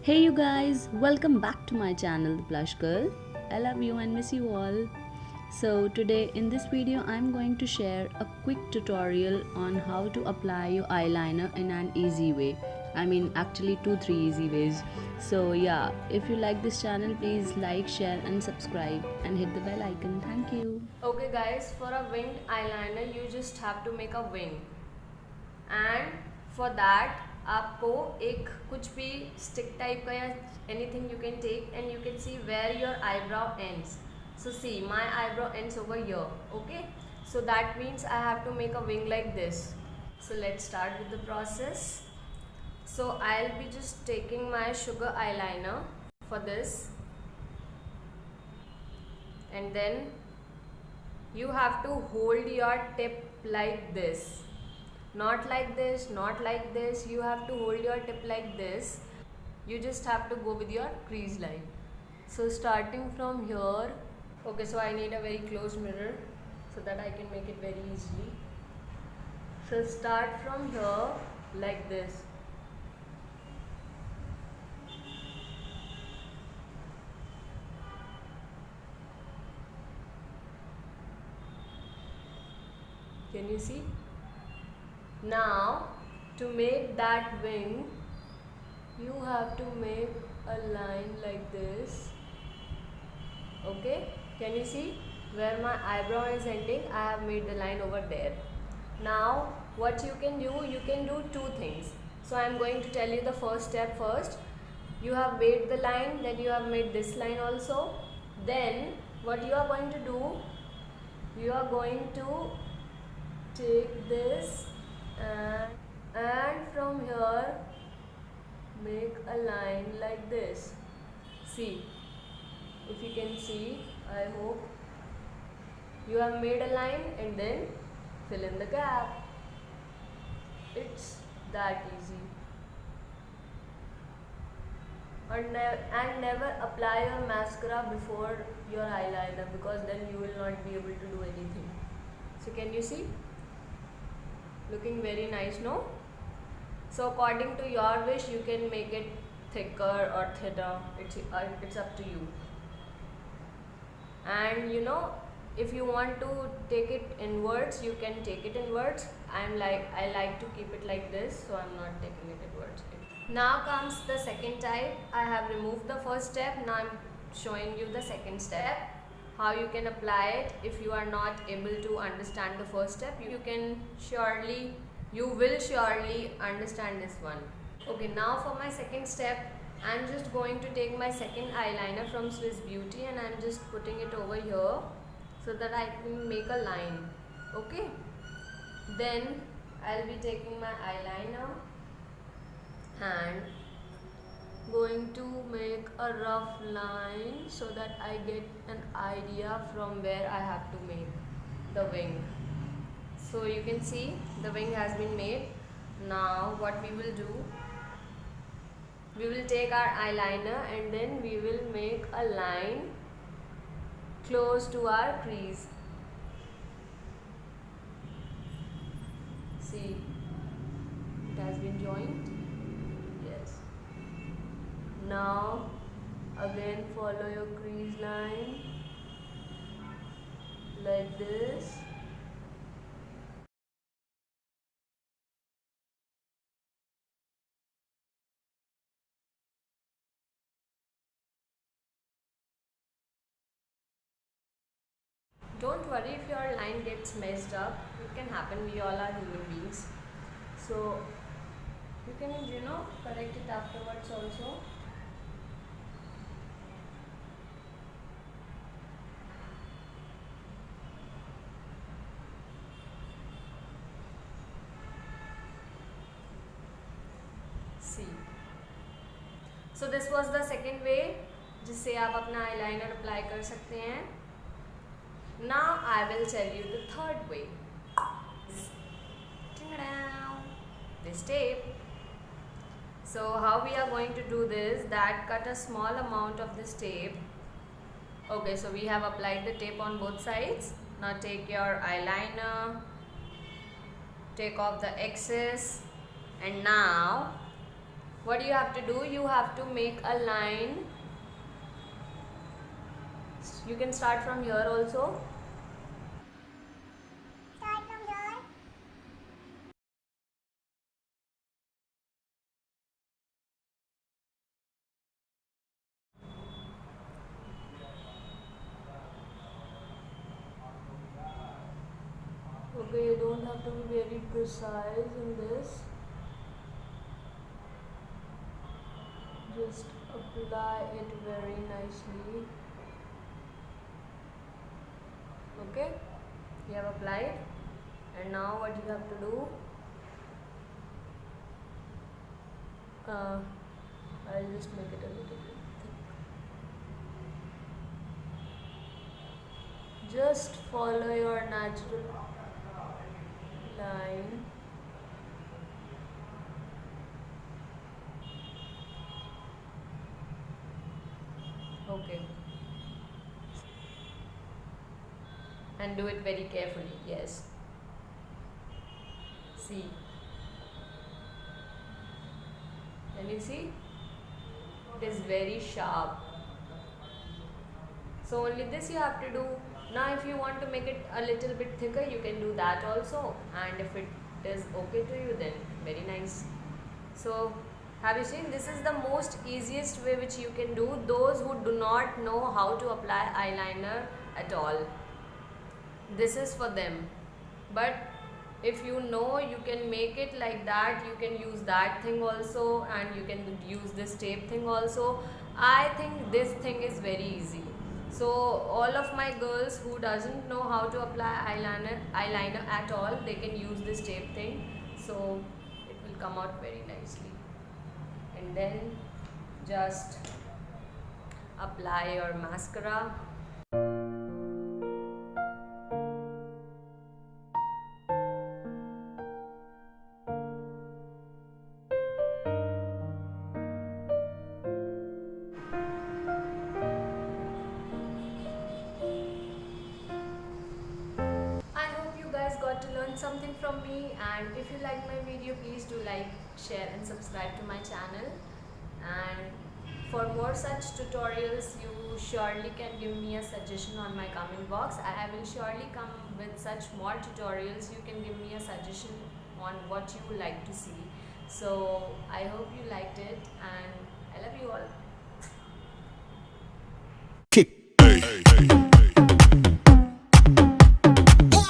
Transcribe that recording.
Hey you guys, welcome back to my channel The Blush Girl. I love you and miss you all. So today in this video I'm going to share a quick tutorial on how to apply your eyeliner in an easy way. I mean actually 2-3 easy ways. So yeah, if you like this channel please like, share and subscribe and hit the bell icon. Thank you. Okay guys, for a winged eyeliner you just have to make a wing. And for that आपको एक कुछ भी stick type का या anything you can take and you can see where your eyebrow ends. So see, my eyebrow ends over here, okay? So that means I have to make a wing like this. So let's start with the process. So I'll be just taking my sugar eyeliner for this, and then you have to hold your tip like this. Not like this, not like this. You have to hold your tip like this. You just have to go with your crease line. So starting from here, okay, so I need a very close mirror so that I can make it very easily. So start from here like this. Can you see? Now to make that wing you have to make a line like this, okay? Can you see where my eyebrow is ending? I have made the line over there. Now what you can do two things. So I am going to tell you the first step first. You have made the line, then you have made this line also. Then what you are going to do, you are going to take this and from here make a line like this. See, if you can see, I hope you have made a line and then fill in the gap. It's that easy. And never apply your mascara before your eyeliner, because then you will not be able to do anything. So can you see? Looking very nice, no? So according to your wish you can make it thicker or thinner. It's up to you. And you know, if you want to take it inwards you can take it inwards. I like to keep it like this, so I'm not taking it inwards. Now comes the second type. I have removed the first step. Now I'm showing you the second step, how you can apply it. If you are not able to understand the first step, you will surely understand this one. Okay, now for my second step, I'm just going to take my second eyeliner from Swiss Beauty and I'm just putting it over here so that I can make a line. Okay, then I'll be taking my eyeliner and going to make a rough line so that I get an idea from where I have to make the wing. So you can see the wing has been made. Now what we will do, we will take our eyeliner and then we will make a line close to our crease. See, it has been joined. Yes. Now again follow your crease line like this. Don't worry if your line gets messed up. It can happen, we all are human beings. So you can, correct it afterwards also. See. So this was the second way जिससे आप अपना eyeliner apply कर सकते हैं. Now I will tell you the third way. This tape. So how we are going to do this, that cut a small amount of this tape. Okay, so we have applied the tape on both sides. Now take your eyeliner, take off the excess, and now what you have to do, you have to make a line. You can start from here also. Start from here. Okay, you don't have to be very precise in this. Just apply it very nicely. Okay, you have applied, and now what you have to do, I'll just make it a little bit thick. Just follow your natural line. Okay, and do it very carefully. Yes, see, can you see? It is very sharp. So only this you have to do. Now if you want to make it a little bit thicker, you can do that also, and if it is okay to you, then very nice. So have you seen, this is the most easiest way which you can do. Those who do not know how to apply eyeliner at all, this is for them. But if you know, you can make it like that, you can use that thing also, and you can use this tape thing also. I think this thing is very easy. So all of my girls who doesn't know how to apply eyeliner at all, they can use this tape thing, so it will come out very nicely. And then just apply your mascara. I hope you guys got to learn something from me, and if you like my video, please do like, share and subscribe to my channel. And for more such tutorials, you surely can give me a suggestion on my comment box. I will surely come with such more tutorials. You can give me a suggestion on what you would like to see. So I hope you liked it, and I love you all. Kick. Hey, hey, hey.